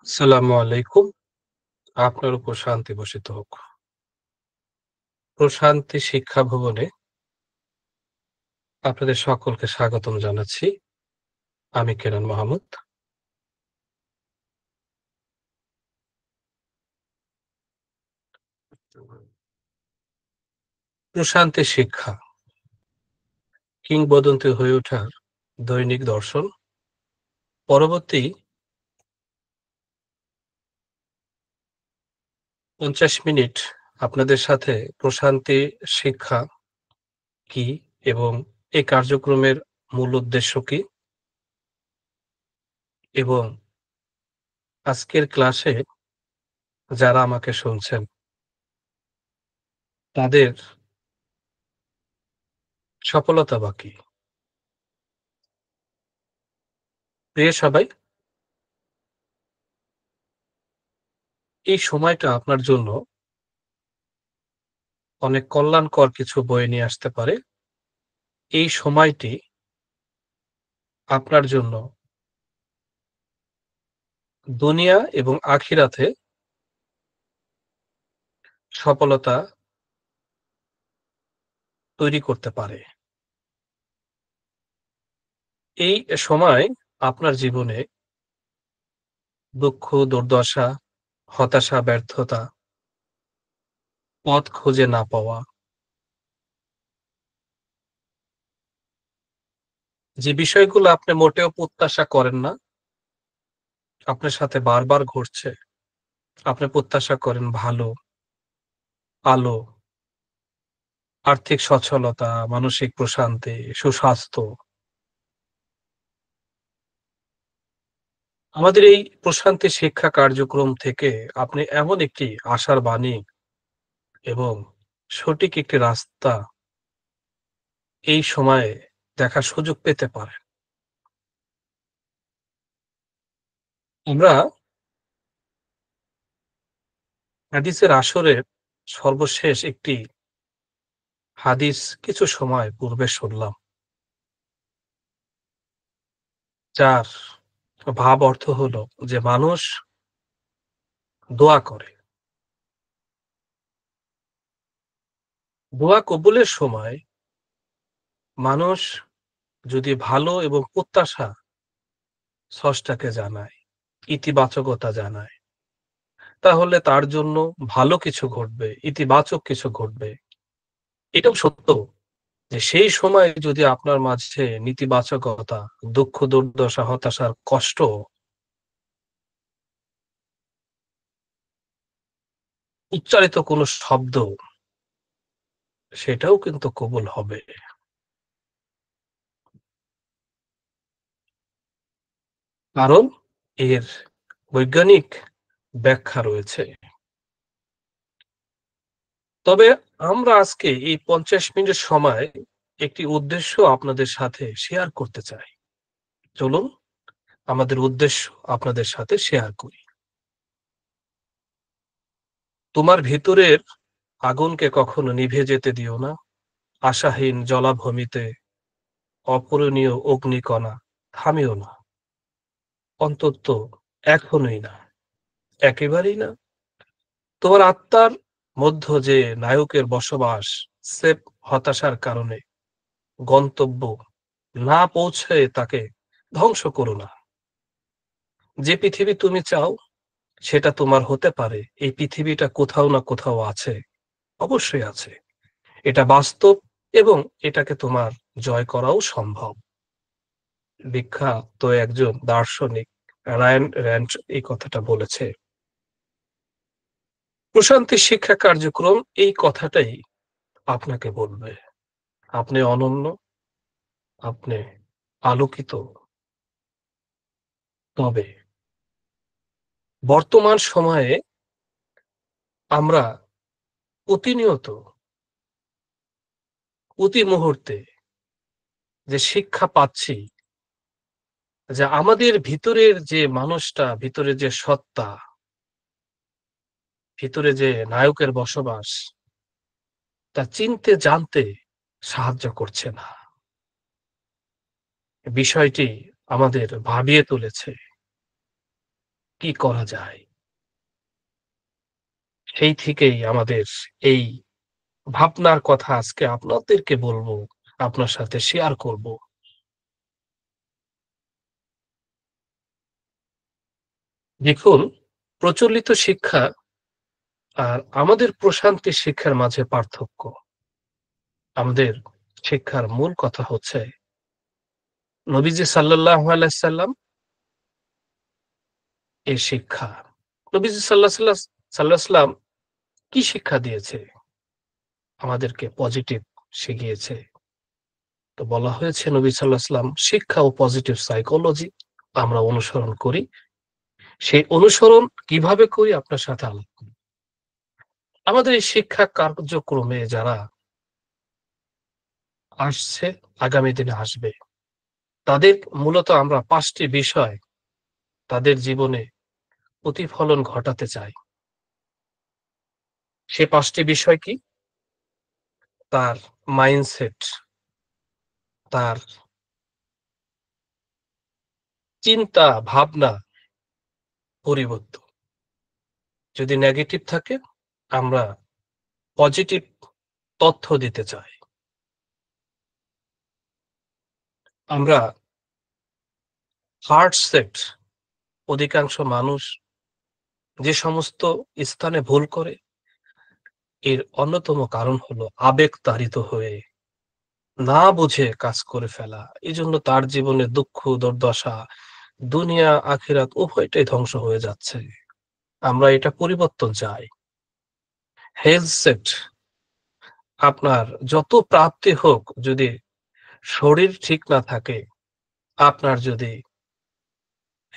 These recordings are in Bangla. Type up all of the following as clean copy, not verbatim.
আসসালামু আলাইকুম। আপনার উপর শান্তি বর্ষিত হোক। প্রশান্তি শিক্ষা ভবনে আপনাদের সকলকে স্বাগতম জানাচ্ছি। আমি কেরান মাহমুদ। প্রশান্তি শিক্ষা কিংবদন্তি হয়ে ওঠার দৈনিক দর্শন। পরবর্তী ৫০ মিনিট আপনাদের সাথে প্রশান্তি শিক্ষা কি এবং এই কার্যক্রমের মূল উদ্দেশ্য কি এবং আজকের ক্লাসে যারা আমাকে শুনছেন তাদের সফলতা বা কি? প্রিয় সবাই, এই সময়টা আপনার জন্য অনেক কল্যাণকর কিছু বয়ে নিয়ে আসতে পারে। এই সময়টি আপনার জন্য দুনিয়া এবং আখিরাতে সফলতা তৈরি করতে পারে। এই সময় আপনার জীবনে দুঃখ, দুর্দশা, হতাশা, ব্যর্থতা, পথ খুঁজে না পাওয়া, যে বিষয়গুলো আপনি মোটেও প্রত্যাশা করেন না, আপনার সাথে বারবার ঘটছে। আপনি প্রত্যাশা করেন ভালো, আলো, আর্থিক সচ্ছলতা, মানসিক প্রশান্তি, সুস্বাস্থ্য। আমাদের এই প্রশান্তি শিক্ষা কার্যক্রম থেকে আপনি এমন একটি আশার বাণী এবং সঠিক একটি রাস্তা এই সময়ে দেখার সুযোগ পেতে পারেন। আমরা হাদিসের আসরের সর্বশেষ একটি হাদিস কিছু সময় পূর্বে শুনলাম, যার ভাব অর্থ হলো যে মানুষ দোয়া করে। দোয়া কবুলের সময় মানুষ যদি ভালো এবং প্রত্যাশা স্রষ্টাকে জানায়, ইতিবাচকতা জানায়, তাহলে তার জন্য ভালো কিছু ঘটবে, ইতিবাচক কিছু ঘটবে। এটাও সত্য যে সেই সময় যদি আপনার মাঝে নেতিবাচকতা, দুঃখ, দুর্দশা, হতাশার কষ্ট, উচ্চারিত কোনো শব্দ, সেটাও কিন্তু কবুল হবে। কারণ এর বৈজ্ঞানিক ব্যাখ্যা রয়েছে। তবে আমরা আজকে এই ৫০ মিনিট সময় একটি উদ্দেশ্য আপনাদের সাথে শেয়ার করতে চাই। চলুন আমাদের উদ্দেশ্য আপনাদের সাথে শেয়ার করি। তোমার ভিতরের আগুনকে কখনো নিভে যেতে দিও না। আশাহীন জলাভূমিতে অপূরণীয় অগ্নিকণা থামিও না। অন্তত এখনই না, একেবারেই না। তোমার আত্মার মধ্য যে নায়কের বসবাস, সেফ হতাশার কারণে গন্তব্য না পৌঁছে তাকে ধ্বংস করো না। যে পৃথিবী তুমি চাও সেটা তোমার হতে পারে। এই পৃথিবীটা কোথাও না কোথাও আছে, অবশ্যই আছে। এটা বাস্তব এবং এটাকে তোমার জয় করাও সম্ভব। বিখ্যাত একজন দার্শনিক রায়ান র্যান্ড এই কথাটা বলেছে। প্রশান্তি শিক্ষা কার্যক্রম এই কথাটাই আপনাকে বলবে। আপনি অনন্য, আপনি আলোকিত। তবে বর্তমান সময়ে আমরা প্রতিনিয়ত, প্রতি মুহূর্তে যে শিক্ষা পাচ্ছি, যে আমাদের ভিতরের যে মানুষটা, ভিতরে যে সত্তা, ভিতরে যে নায়কের বসবাস, তা চিনতে জানতে সাহায্য করছে না। বিষয়টি আমাদের ভাবিয়ে তুলেছে। কি করা যায়? সেই থেকেই আমাদের এই ভাবনার কথা আজকে আপনাদেরকে বলবো, আপনার সাথে শেয়ার করব। দেখুন, প্রচলিত শিক্ষা আর আমাদের প্রশান্তি শিক্ষার মাঝে পার্থক্য। আমাদের শিক্ষার মূল কথা হচ্ছে নবীজি সাল্লাল্লাহু আলাইহি সাল্লাম এই শিক্ষা। নবীজি সাল্লাল্লাহু কি শিক্ষা দিয়েছে? আমাদেরকে পজিটিভ শিখিয়েছে। তো বলা হয়েছে নবী সাল্লাল্লাহু শিক্ষা ও পজিটিভ সাইকোলজি আমরা অনুসরণ করি। সেই অনুসরণ কিভাবে করি আপনার সাথে আমাদের এই শিক্ষা কার্যক্রমে যারা আসছে, আগামী দিনে আসবে, তাদের মূলত আমরা ৫ টি বিষয় তাদের জীবনে প্রতিফলন ঘটাতে চাই। সে ৫ টি বিষয় কি? তার মাইন্ডসেট, তার চিন্তা, ভাবনা পরিবর্তন। যদি নেগেটিভ থাকে, আমরা পজিটিভ তথ্য দিতে চাই। আমরা হার্ট সেট অধিকাংশ মানুষ যে সমস্ত স্থানে ভুল করে, এর অন্যতম কারণ হলো আবেগতাড়িত হয়ে না বুঝে কাজ করে ফেলা। এজন্য তার জীবনে দুঃখ, দুর্দশা, দুনিয়া আখিরাত উভয়টাই ধ্বংস হয়ে যাচ্ছে। আমরা এটা পরিবর্তন চাই। হেলথ সেট আপনার যত প্রাপ্তি হোক, যদি শরীর ঠিক না থাকে, আপনার যদি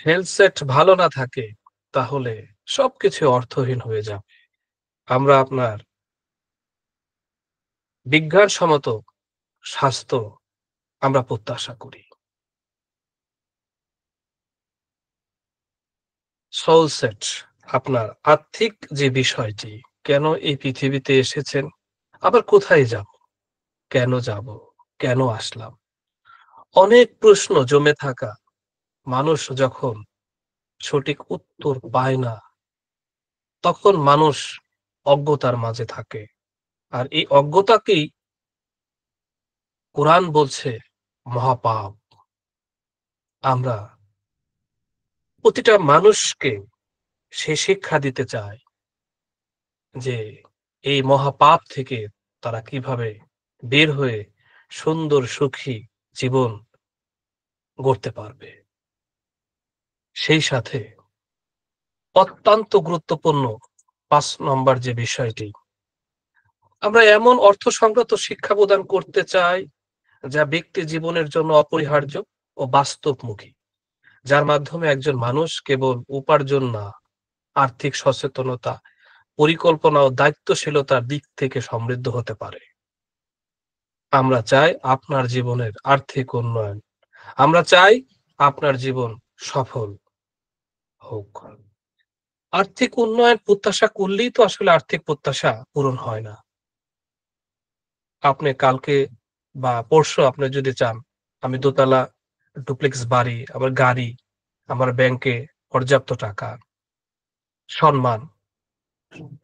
হেলথ সেট ভালো না থাকে, তাহলে সবকিছু অর্থহীন হয়ে যাবে। আমরা আপনার বিজ্ঞানসম্মত স্বাস্থ্য আমরা প্রত্যাশা করি। সোল সেট আপনার আর্থিক যে বিষয়টি, কেন এই পৃথিবীতে এসেছেন, আবার কোথায় যাব, কেন যাব, কেন আসলাম, অনেক প্রশ্ন জমে থাকা মানুষ যখন সঠিক উত্তর পায় না, তখন মানুষ অজ্ঞতার মাঝে থাকে। আর এই অজ্ঞতাকেই কোরআন বলছে মহাপাপ। আমরা প্রতিটা মানুষকে সে শিক্ষা দিতে চায় যে এই মহাপাপ থেকে তারা কিভাবে বের হয়ে সুন্দর সুখী জীবন গড়তে পারবে। সেই সাথে অত্যন্ত গুরুত্বপূর্ণ ৫ নম্বর যে বিষয়টি, আমরা এমন অর্থ সংক্রান্ত শিক্ষা প্রদান করতে চাই যা ব্যক্তি জীবনের জন্য অপরিহার্য ও বাস্তবমুখী, যার মাধ্যমে একজন মানুষ কেবল উপার্জন না, আর্থিক সচেতনতা, পরিকল্পনা ও দায়িত্বশীলতার দিক থেকে সমৃদ্ধ হতে পারে। আমরা চাই আপনার জীবনের আর্থিক উন্নয়ন। আমরা চাই আপনার জীবন সফল হোক। আর্থিক উন্নয়ন প্রত্যাশা করলেই তো আসলে আর্থিক প্রত্যাশা পূরণ হয় না। আপনি কালকে বা পরশু আপনি যদি চান, আমি দোতলা ডুপ্লেক্স বাড়ি, আমার গাড়ি, আমার ব্যাংকে পর্যাপ্ত টাকা, সম্মান,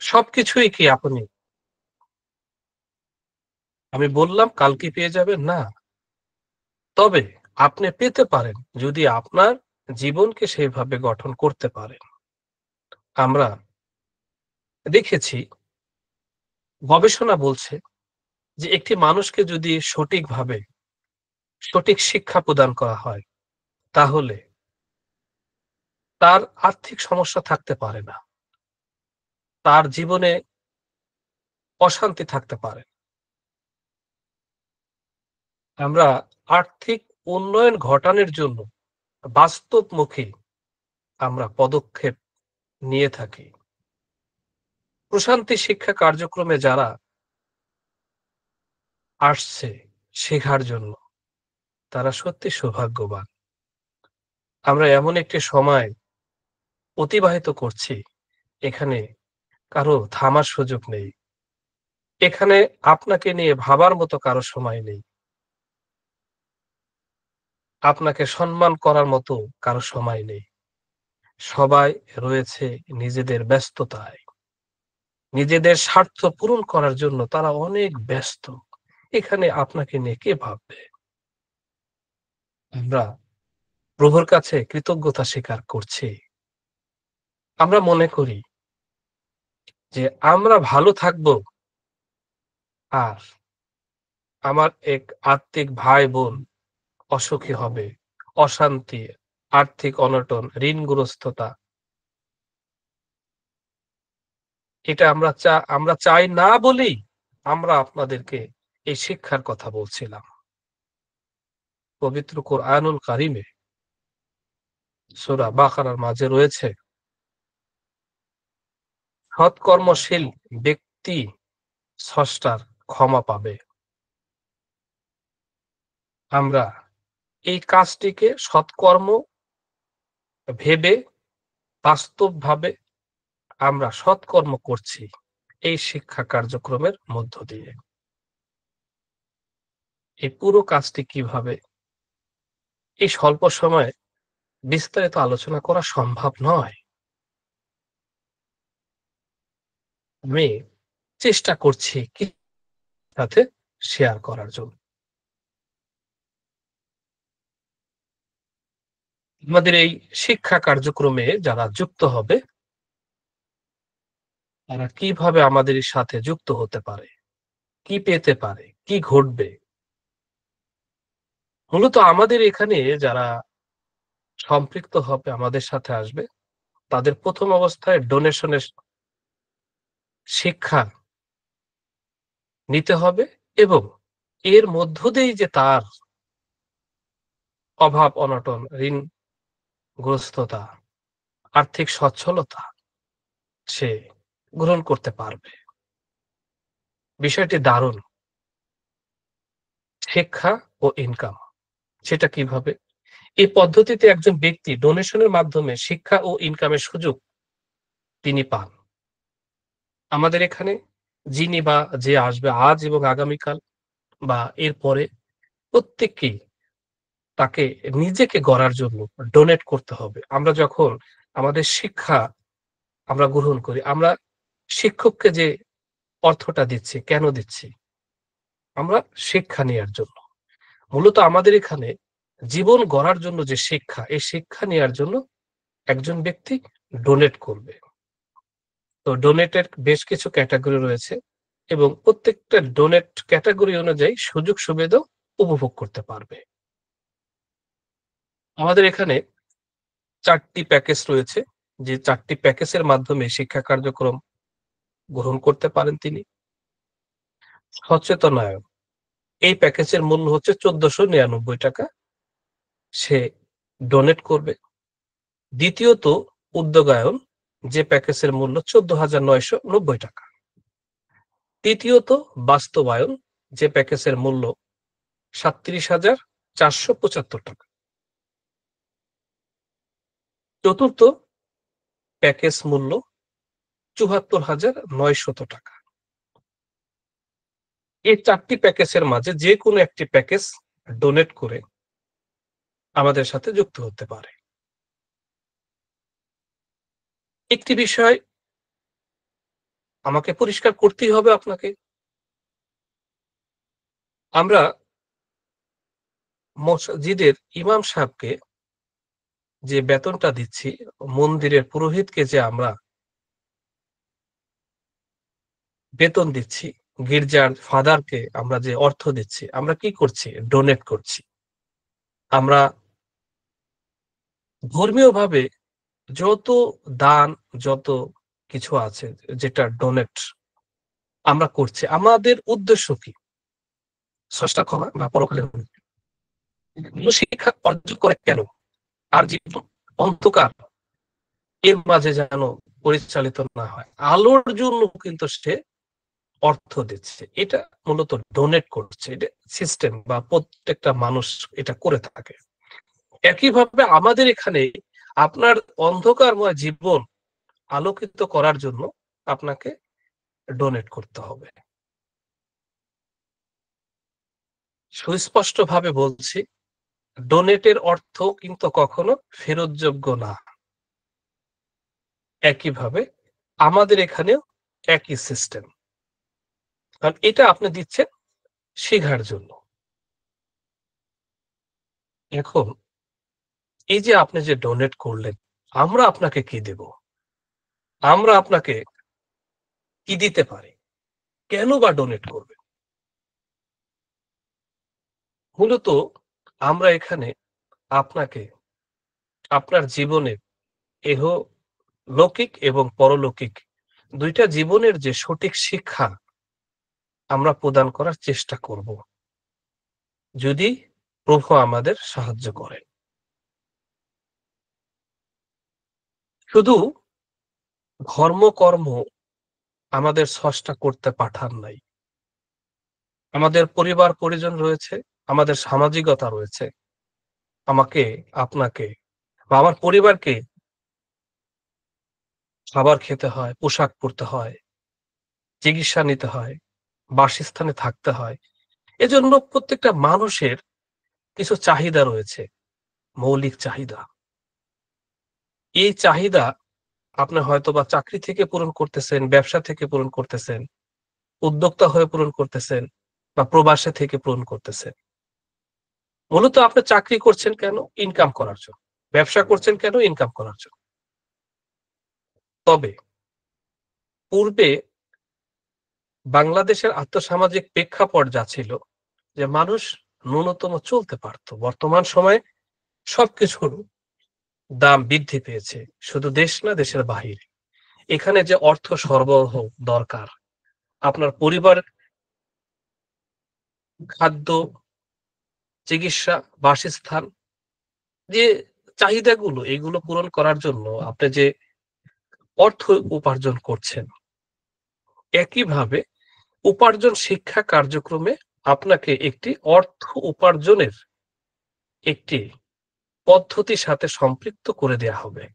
সবকিছুই কি আপনি আমি বললাম কালকে পেয়ে যাবেন? না। তবে আপনি পেতে পারেন যদি আপনার জীবনকে সেইভাবে গঠন করতে পারেন। আমরা দেখেছি, গবেষণা বলছে যে একটি মানুষকে যদি সঠিকভাবে সঠিক শিক্ষা প্রদান করা হয়, তাহলে তার আর্থিক সমস্যা থাকতে পারে না। তার জীবনে অশান্তি থাকতে পারে। আমরা আর্থিক উন্নয়ন ঘটানোর জন্য বাস্তবমুখী আমরা পদক্ষেপ নিয়ে থাকি। প্রশান্তি শিক্ষা কার্যক্রমে যারা আসছে শেখার জন্য, তারা সত্যি সৌভাগ্যবান। আমরা এমন একটি সময় অতিবাহিত করছি, এখানে কারো থামার সুযোগ নেই। এখানে আপনাকে নিয়ে ভাবার মতো কারো সময় নেই। আপনাকে সম্মান করার মতো কারো সময় নেই। সবাই রয়েছে নিজেদের ব্যস্ততায়, নিজেদের স্বার্থ পূরণ করার জন্য তারা অনেক ব্যস্ত। এখানে আপনাকে নিয়ে কে ভাববে? আমরা প্রভুর কাছে কৃতজ্ঞতা স্বীকার করছি। আমরা মনে করি যে আমরা ভালো থাকবো, আর আমার এক আত্মিক ভাই বোন অসুখী হবে, অশান্তি, আর্থিক অনটন, ঋণগ্রস্ততা, এটা আমরা চাই না বলেই আমরা আপনাদেরকে এই শিক্ষার কথা বলছিলাম। পবিত্র কোরআনুল কারিমে সূরা বাকারার মাঝে রয়েছে, সৎকর্মশীল ব্যক্তি স্রষ্টার ক্ষমা পাবে। আমরা এই কাজটিকে সৎকর্ম ভেবে বাস্তবভাবে আমরা সৎকর্ম করছি এই শিক্ষা কার্যক্রমের মধ্য দিয়ে। এই পুরো কাজটি কিভাবে, এই স্বল্প সময়ে বিস্তারিত আলোচনা করা সম্ভব নয়। আমি চেষ্টা করছি কি সাথে শেয়ার করার জন্য। আমাদের এই শিক্ষা কার্যক্রমে যারা যুক্ত হবে, তারা কিভাবে আমাদের সাথে যুক্ত হতে পারে, কি পেতে পারে, কি ঘটবে। মূলত আমাদের এখানে যারা সম্পৃক্ত হবে, আমাদের সাথে আসবে, তাদের প্রথম অবস্থায় ডোনেশনের শিক্ষা নিতে হবে, এবং এর মধ্য দিয়েই যে তার অভাব অনটন, ঋণগ্রস্ততা, আর্থিক সচ্ছলতা সে গ্রহণ করতে পারবে। বিষয়টি দারুণ। শিক্ষা ও ইনকাম, সেটা কিভাবে? এই পদ্ধতিতে একজন ব্যক্তি ডোনেশনের মাধ্যমে শিক্ষা ও ইনকামের সুযোগ তিনি পান। আমাদের এখানে যিনি বা যে আসবে আজ এবং আগামীকাল বা এরপরে, প্রত্যেককেই তাকে নিজেকে গড়ার জন্য ডোনেট করতে হবে। আমরা যখন আমাদের শিক্ষা আমরা গ্রহণ করি, আমরা শিক্ষককে যে অর্থটা দিচ্ছি, কেন দিচ্ছি? আমরা শিক্ষা নেয়ার জন্য। মূলত আমাদের এখানে জীবন গড়ার জন্য যে শিক্ষা, এই শিক্ষা নেয়ার জন্য একজন ব্যক্তি ডোনেট করবে। তো ডোনেটের বেশ কিছু ক্যাটেগরি রয়েছে, এবং প্রত্যেকটা ডোনেট ক্যাটেগরি অনুযায়ী সুযোগ সুবিধাও উপভোগ করতে পারবে। আমাদের এখানে ৪ টি প্যাকেজ রয়েছে, যে ৪ টি প্যাকেজের মাধ্যমে শিক্ষা কার্যক্রম গ্রহণ করতে পারেন তিনি। সচেতনায়ন, এই প্যাকেজের মূল্য হচ্ছে ৳১৪৯৯। সে ডোনেট করবে। দ্বিতীয়ত উদ্যোগায়ন, যে প্যাকেজের মূল্য ৳১৪,৯৯০। তৃতীয়ত বাস্তবায়ন, যে প্যাকেজের মূল্য ৳৩৭,৪৭৫। চতুর্থ প্যাকেজ মূল্য ৳৭৪,৯০০। এই ৪ টি প্যাকেজের মাঝে যেকোনো একটি প্যাকেজ ডোনেট করে আমাদের সাথে যুক্ত হতে পারে। একটি বিষয় আমাকে পরিষ্কার করতেই হবে আপনাকে। আমরা মসজিদের ইমাম সাহেবকে যে বেতনটা দিচ্ছি, মন্দিরের পুরোহিতকে যে আমরা বেতন দিচ্ছি, গির্জার ফাদারকে আমরা যে অর্থ দিচ্ছি, আমরা কি করছি? ডোনেট করছি। আমরা ধর্মীয়ভাবে যত দান, যত কিছু আছে যেটা ডোনেট আমরা করছি, আমাদের উদ্দেশ্য কি? স্রষ্টা ক্ষমা বা পরকালের মুক্তি। এগুলো শিক্ষা অর্জন করে কেন? আর জীবন অন্ধকার এর মাঝে যেন পরিচালিত না হয়, আলোর জন্য কিন্তু সে অর্থ দিচ্ছে। এটা মূলত ডোনেট করছে। এটা সিস্টেম বা প্রত্যেকটা মানুষ এটা করে থাকে। একইভাবে আমাদের এখানে আপনার অন্ধকারময় জীবন আলোকিত করার জন্য আপনাকে ডোনেট করতে হবে। সুস্পষ্টভাবে বলছি, ডোনেটের অর্থ কিন্তু কখনো ফেরতযোগ্য না। একইভাবে আমাদের এখানেও একই সিস্টেম। কারণ এটা আপনি দিচ্ছেন শেখার জন্য। এখন এই যে আপনি যে ডোনেট করলেন, আমরা আপনাকে কি দেব? আমরা আপনাকে কি দিতে পারি? কেন বা ডোনেট করবেন? মূলত আমরা এখানে আপনাকে আপনার জীবনের লৌকিক এবং পরলৌকিক ২ টা জীবনের যে সঠিক শিক্ষা আমরা প্রদান করার চেষ্টা করব। যদি প্রভু আমাদের সাহায্য করেন। শুধু ধর্ম-কর্ম আমাদের স্রষ্টা করতে পাঠান নাই। আমাদের পরিবার-পরিজন রয়েছে, আমাদের সামাজিকতা রয়েছে। আমাকে, আপনাকে বা আমার পরিবারকে খাবার খেতে হয়, পোশাক পরতে হয়, চিকিৎসা নিতে হয়, বাসস্থানে থাকতে হয়। এজন্য প্রত্যেকটা মানুষের কিছু চাহিদা রয়েছে, মৌলিক চাহিদা। এই চাহিদা আপনি হয়তোবা চাকরি থেকে পূরণ করতেছেন, ব্যবসা থেকে পূরণ করতেছেন, উদ্যোক্তা হয়ে পূরণ করতেছেন বা প্রবাসে থেকে পূরণ করতেছেন। মূলত আপনি চাকরি করছেন কেন? ইনকাম করার জন্য। ব্যবসা করছেন কেন? ইনকাম করার জন্য। তবে পূর্বে বাংলাদেশের আর্থসামাজিক প্রেক্ষাপট যা ছিল যে মানুষ ন্যূনতম চলতে পারত। বর্তমান সময়ে সবকিছুর দাম বৃদ্ধি পেয়েছে। শুধু দেশ না, দেশের বাহিরে। এখানে যে অর্থ সরবরাহ দরকার, আপনার পরিবার খাদ্য, চিকিৎসা, বাসস্থান যে চাহিদাগুলো এগুলো পূরণ করার জন্য আপনি যে অর্থ উপার্জন করছেন, একইভাবে উপার্জন শিক্ষা কার্যক্রমে আপনাকে একটি অর্থ উপার্জনের একটি পদ্ধতির সাথে সম্পৃক্ত করে দেয়া হবে।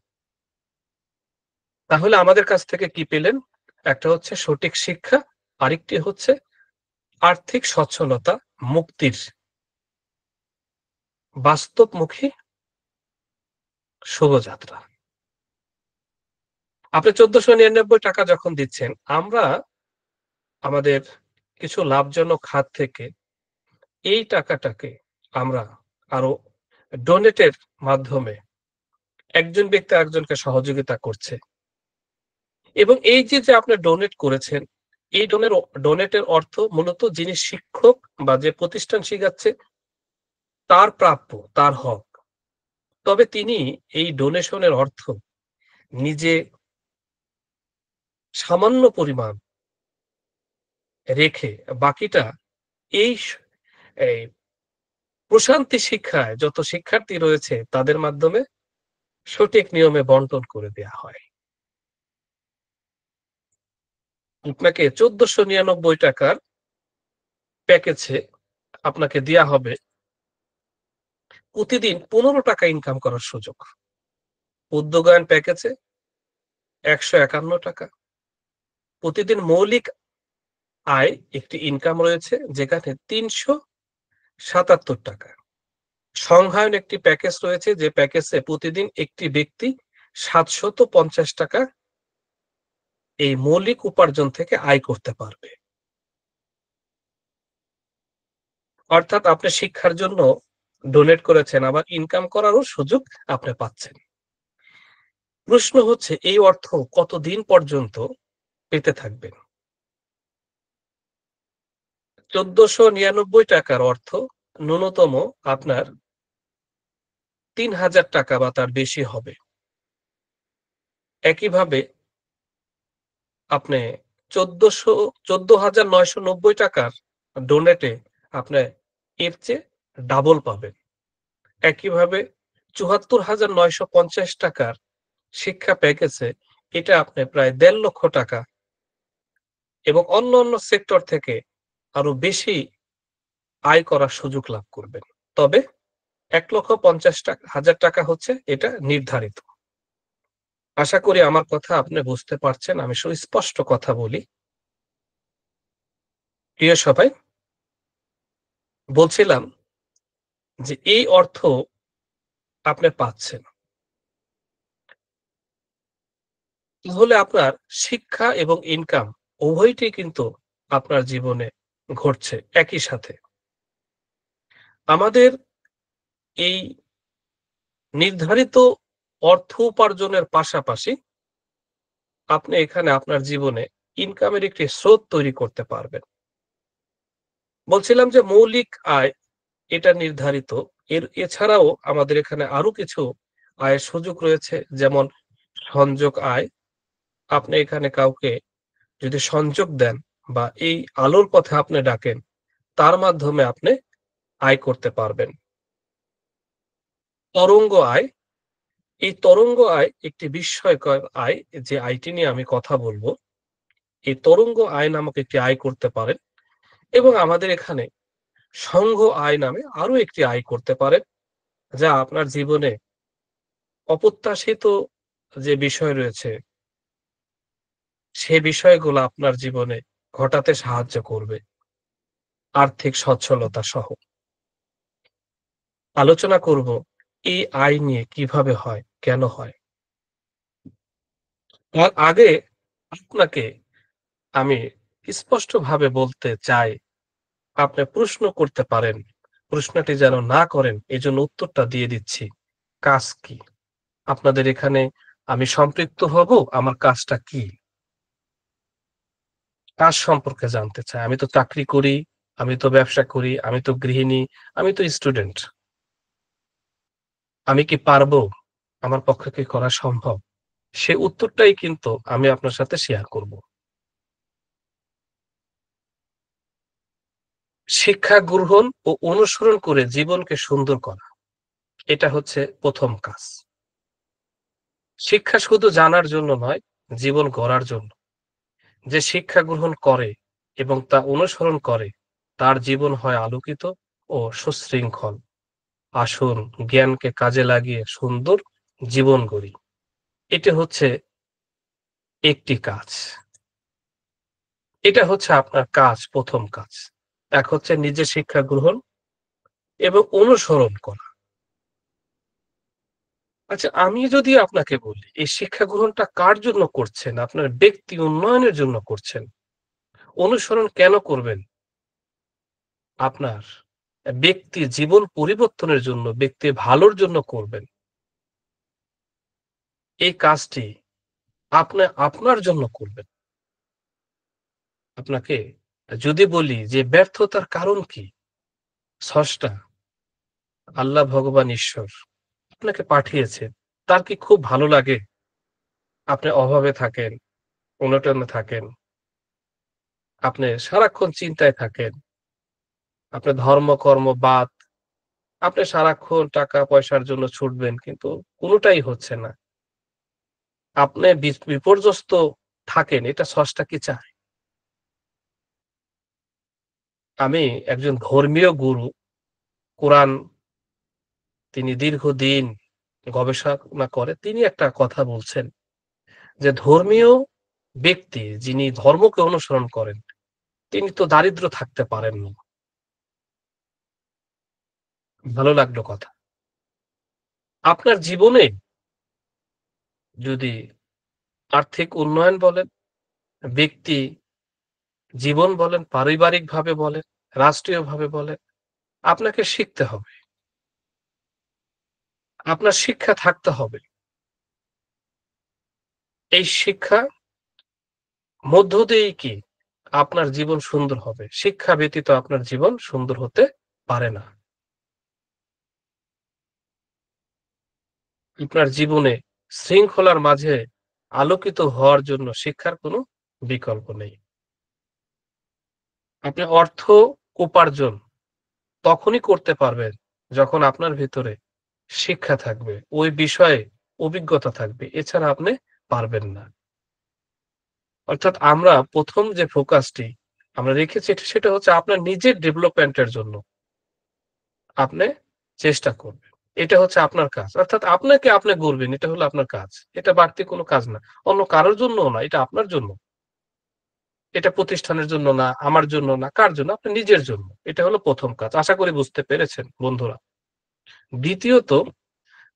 তাহলে আমাদের কাছ থেকে কি পেলেন? একটা হচ্ছে সঠিক শিক্ষা, আরেকটি হচ্ছে আর্থিক সচ্ছলতা, মুক্তির বাস্তবমুখী শুভযাত্রা। আপনি ৳১৪৯৯ যখন দিচ্ছেন, আমরা আমাদের কিছু লাভজনক খাত থেকে এই টাকাটাকে আমরা আরো ডোনেটের মাধ্যমে একজন ব্যক্তি আরেকজনকে সহযোগিতা করছে এবং এই যে আপনি ডোনেট করেছেন, এই ডোনেটের অর্থ মূলত যিনি শিক্ষক বা যে প্রতিষ্ঠান শিখাচ্ছে তার প্রাপ্য, তার হক। তবে তিনি এই ডোনেশনের অর্থ নিজে সামান্য পরিমাণ রেখে বাকিটা এই এই প্রশান্তি শিক্ষায় যত শিক্ষার্থী রয়েছে তাদের মাধ্যমে সঠিক নিয়মে বন্টন করে দেয়া হয়। আপনাকে ৳১৪৯৯ প্যাকেজে আপনাকে দেয়া হবে প্রতিদিন ৳১৫ ইনকাম করার সুযোগ। উদ্যোগায়ন প্যাকেজে ৳১৫১ প্রতিদিন মৌলিক আয় একটি ইনকাম রয়েছে যেখানে ৳৩৭৭। সংহায়ন একটি প্যাকেজ রয়েছে যে প্যাকেজে প্রতিদিন একটি ব্যক্তি ৳৭৫০ এই মৌলিক উপার্জন থেকে আয় করতে পারবে। অর্থাৎ আপনি শিক্ষার জন্য ডোনেট করেছেন, আবার ইনকাম করারও সুযোগ আপনি পাচ্ছেন। প্রশ্ন হচ্ছে এই অর্থ কতদিন পর্যন্ত পেতে থাকবেন? ৳১৪৯৯ অর্থ ন্যূনতম আপনার ৳৩,০০০ বা তার বেশি হবে। একইভাবে আপনি ১৪,৯৯০ ডোনেটে আপনি এর চেয়ে ডাবল পাবেন। একইভাবে ৳৭৪,৯৫০ শিক্ষা প্যাকেজে এটা আপনি প্রায় ৳১.৫ লক্ষ এবং অন্যান্য সেক্টর থেকে আরো বেশি আয় করার সুযোগ লাভ করবেন। তবে ৳১,৫০,০০০ হচ্ছে এটা নির্ধারিত। আশা করি আমার কথা আপনি বুঝতে পারছেন। আমি সুস্পষ্ট কথা বলি। প্রিয় সবাই, বলছিলাম যে এই অর্থ আপনি পাচ্ছেন। তাহলে আপনার শিক্ষা এবং ইনকাম উভয়টি কিন্তু আপনার জীবনে ঘটছে একই সাথে। আমাদের এই নির্ধারিত অর্থ উপার্জনের পাশাপাশি আপনি এখানে আপনার জীবনে ইনকামের একটি স্রোত তৈরি করতে পারবেন। বলছিলাম যে মৌলিক আয় এটা নির্ধারিত। এছাড়াও আমাদের এখানে আরো কিছু আয়ের সুযোগ রয়েছে। যেমন সংযোগ আয়। আপনি এখানে কাউকে যদি সংযোগ দেন বা এই আলোর পথে আপনি ডাকেন, তার মাধ্যমে আপনি আয় করতে পারবেন। তরঙ্গ আয়, এই তরঙ্গ আয় একটি বিস্ময়কর আয়, যে আয়টি নিয়ে আমি কথা বলব। এই তরঙ্গ আয় নামক একটি আয় করতে পারেন এবং আমাদের এখানে সংঘ আয় নামে আরো একটি আয় করতে পারেন, যা আপনার জীবনে অপ্রত্যাশিত যে বিষয় রয়েছে, সে বিষয়গুলো আপনার জীবনে ঘটাতে সাহায্য করবে আর্থিক সচ্ছলতা সহ। আলোচনা করব এই আয় নিয়ে কিভাবে হয়, কেন হয়। তার আগে আপনাকে আমি স্পষ্টভাবে বলতে চাই, আপনি প্রশ্ন করতে পারেন। প্রশ্নটি যেন না করেন, এজন্য উত্তরটা দিয়ে দিচ্ছি। কাজ কি? আপনাদের এখানে আমি সম্পৃক্ত হব, আমার কাজটা কি? কাজ সম্পর্কে জানতে চাই। আমি তো চাকরি করি, আমি তো ব্যবসা করি, আমি তো গৃহিণী, আমি তো স্টুডেন্ট। আমি কি পারবো? আমার পক্ষে কি করা সম্ভব? সে উত্তরটাই কিন্তু আমি আপনার সাথে শেয়ার করব। শিক্ষা গ্রহণ ও অনুসরণ করে জীবনকে সুন্দর করা। এটা হচ্ছে ১ম কাজ। শিক্ষা শুধু জানার জন্য নয়, জীবন গড়ার জন্য। যে শিক্ষা গ্রহণ করে এবং তা অনুসরণ করে, তার জীবন হয় আলোকিত ও সুশৃঙ্খল। আসুন জ্ঞানকে কাজে লাগিয়ে সুন্দর জীবন গড়ি। এটা হচ্ছে একটি কাজ। এটা হচ্ছে আপনার কাজ, ১ম কাজ। এক হচ্ছে নিজে শিক্ষা গ্রহণ এবং অনুসরণ করা। আচ্ছা, আমি যদি আপনাকে বলি এই শিক্ষা গ্রহণটা কার জন্য করছেন? আপনার ব্যক্তি উন্নয়নের জন্য করছেন। অনুসরণ কেন করবেন? আপনার ব্যক্তির জীবন পরিবর্তনের জন্য, ব্যক্তির ভালোর জন্য করবেন। এই কাজটি আপনি আপনার জন্য করবেন। আপনাকে যদি বলি যে ব্যর্থতার কারণ কি? স্রষ্টা, আল্লাহ ভগবান ঈশ্বর আপনাকে পাঠিয়েছেন। তার কি খুব ভালো লাগে আপনি অভাবে থাকেন, অনটনে থাকেন, আপনি সারাক্ষণ চিন্তায় থাকেন, আপনার ধর্ম কর্ম বাদ, আপনি সারাক্ষণ টাকা পয়সার জন্য ছুটবেন কিন্তু কোনটাই হচ্ছে না। আপনি বিপর্যস্ত থাকেন, এটা স্রষ্টা কি চায়? আমি একজন ধর্মীয় গুরু, কোরআন তিনি দীর্ঘদিন গবেষণা করে তিনি একটা কথা বলছেন যে ধর্মীয় ব্যক্তি যিনি ধর্মকে অনুসরণ করেন তিনি তো দারিদ্র থাকতে পারেন না। ভালো লাগলো কথা। আপনার জীবনে যদি আর্থিক উন্নয়ন বলেন, ব্যক্তি জীবন বলেন, পারিবারিকভাবে বলেন, রাষ্ট্রীয়ভাবে বলেন, আপনাকে শিখতে হবে। আপনার শিক্ষা থাকতে হবে। এই শিক্ষা মধ্য দিয়েই কি আপনার জীবন সুন্দর হবে। শিক্ষা ব্যতীত আপনার জীবন সুন্দর হতে পারে না। আপনার জীবনে শৃঙ্খলার মাঝে আলোকিত হওয়ার জন্য শিক্ষার কোনো বিকল্প নেই। আপনি অর্থ উপার্জন তখনই করতে পারবেন যখন আপনার ভিতরে শিক্ষা থাকবে, ওই বিষয়ে অভিজ্ঞতা থাকবে। এছাড়া আপনি পারবেন না। অর্থাৎ আমরা ১ম যে ফোকাসটি আমরা রেখেছি সেটা হচ্ছে আপনার নিজের ডেভেলপমেন্টের জন্য আপনি চেষ্টা করবেন। এটা হচ্ছে আপনার কাজ। অর্থাৎ আপনাকে আপনি গড়বেন, এটা হলো আপনার কাজ। এটা বাড়তি কোনো কাজ না। অন্য কারোর জন্যও না, এটা আপনার জন্য। এটা প্রতিষ্ঠানের জন্য না, আমার জন্য না, কার জন্য? আপনার নিজের জন্য। এটা হলো ১ম কাজ। আশা করি বুঝতে পেরেছেন বন্ধুরা। দ্বিতীয়ত,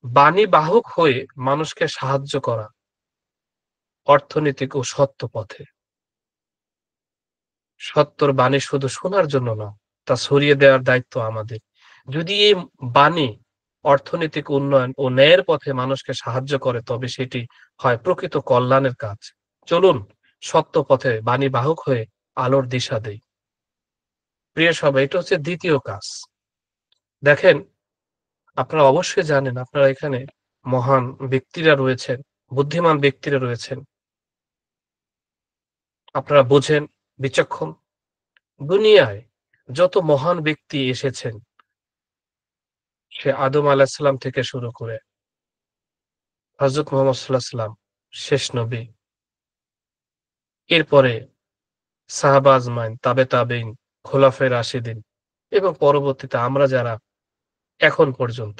বাণী বাহক হয়ে মানুষকে সাহায্য করা। অর্থনৈতিক ও সত্য পথে। সত্যর বাণী শুধু শোনার জন্য না, তা ছড়িয়ে দেওয়ার দায়িত্ব আমাদের। যদি এই বাণী অর্থনৈতিক উন্নয়ন ও ন্যায়ের পথে মানুষকে সাহায্য করে, তবে সেটি হয় প্রকৃত কল্যাণের কাজ। চলুন সত্য পথে বাণী বাহক হয়ে আলোর দিশা দেই। প্রিয় সবাই, এটা হচ্ছে দ্বিতীয় কাজ। দেখেন, আপনারা অবশ্যই জানেন, আপনারা এখানে মহান ব্যক্তিরা রয়েছেন, বুদ্ধিমান ব্যক্তিরা রয়েছেন। আপনারা বোঝেন, বিচক্ষণ। দুনিয়ায় যত মহান ব্যক্তি এসেছেন, সে আদম আলাহিসাল্লাম থেকে শুরু করে হযরত মুহাম্মদ সাঃ শেষ নবী। এরপরে সাহাবা আজমাইন, তাবে তাবেঈন, খোলাফায়ে রাশিদিন এবং পরবর্তীতে আমরা যারা এখন পর্যন্ত।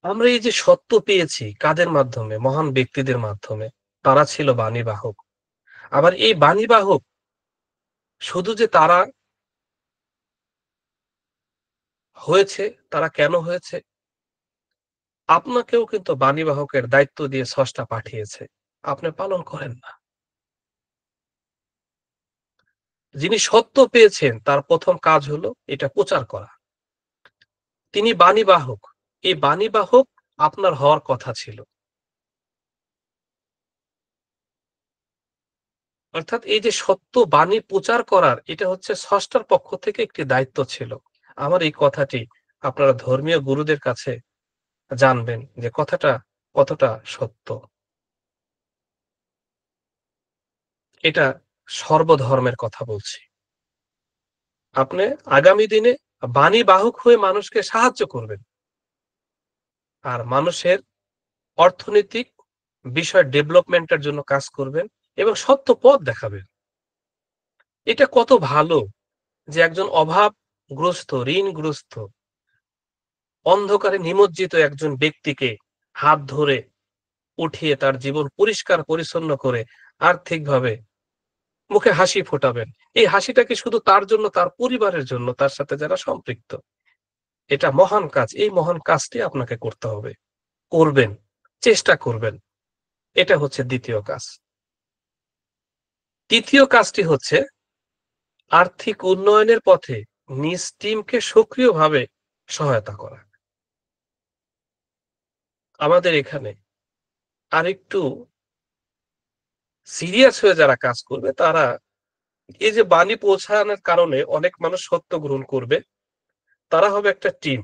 আমরা এই যে সত্য পেয়েছি কাদের মাধ্যমে? মহান ব্যক্তিদের মাধ্যমে। তারা ছিল বাণীবাহক। আবার এই বাণীবাহক শুধু যে তারা হয়েছে, তারা কেন হয়েছে? আপনাকেও কিন্তু বাণীবাহকের দায়িত্ব দিয়ে স্রষ্টা পাঠিয়েছে। আপনি পালন করেন না। যিনি সত্য পেয়েছেন তার ১ম কাজ হলো এটা প্রচার করা। তিনি বাণীবাহক। এই বাণীবাহক আপনার হওয়ার কথা ছিল। অর্থাৎ এই যে সত্য বাণী প্রচার করার, এটা হচ্ছে স্রষ্টার পক্ষ থেকে একটি দায়িত্ব ছিল। আমার এই কথাটি আপনারা ধর্মীয় গুরুদের কাছে জানবেন যে কথাটা কতটা সত্য। এটা সর্বধর্মের কথা বলছি। আপনি আগামী দিনে বাণী বাহক হয়ে মানুষকে সাহায্য করবেন। আর মানুষের অর্থনৈতিক বিষয় ডেভেলপমেন্টের জন্য কাজ করবেন এবং সত্য পথ দেখাবেন। এটা কত ভালো যে একজন অভাবগ্রস্ত, ঋণগ্রস্ত, অন্ধকারে নিমজ্জিত একজন ব্যক্তিকে হাত ধরে উঠিয়ে তার জীবন পরিষ্কার পরিচ্ছন্ন করে আর্থিকভাবে মুখে হাসি ফোটাবেন। এই হাসিটা কি শুধু তার জন্য, তার পরিবারের জন্য, তার সাথে যারা সম্পৃক্ত। এটা মহান কাজ। এই মহান কাজটি আপনাকে করতে হবে। করবেন, চেষ্টা করবেন। এটা হচ্ছে ২য় কাজ। ৩য় কাজটি হচ্ছে আর্থিক উন্নয়নের পথে নিজ টিমকে সক্রিয়ভাবে সহায়তা করা। আমাদের এখানে আরেকটু সিরিয়াস হয়ে যারা কাজ করবে, তারা এই যে বাণী পৌঁছানোর কারণে অনেক মানুষ সত্য গ্রহণ করবে। তারা হবে একটা টিম।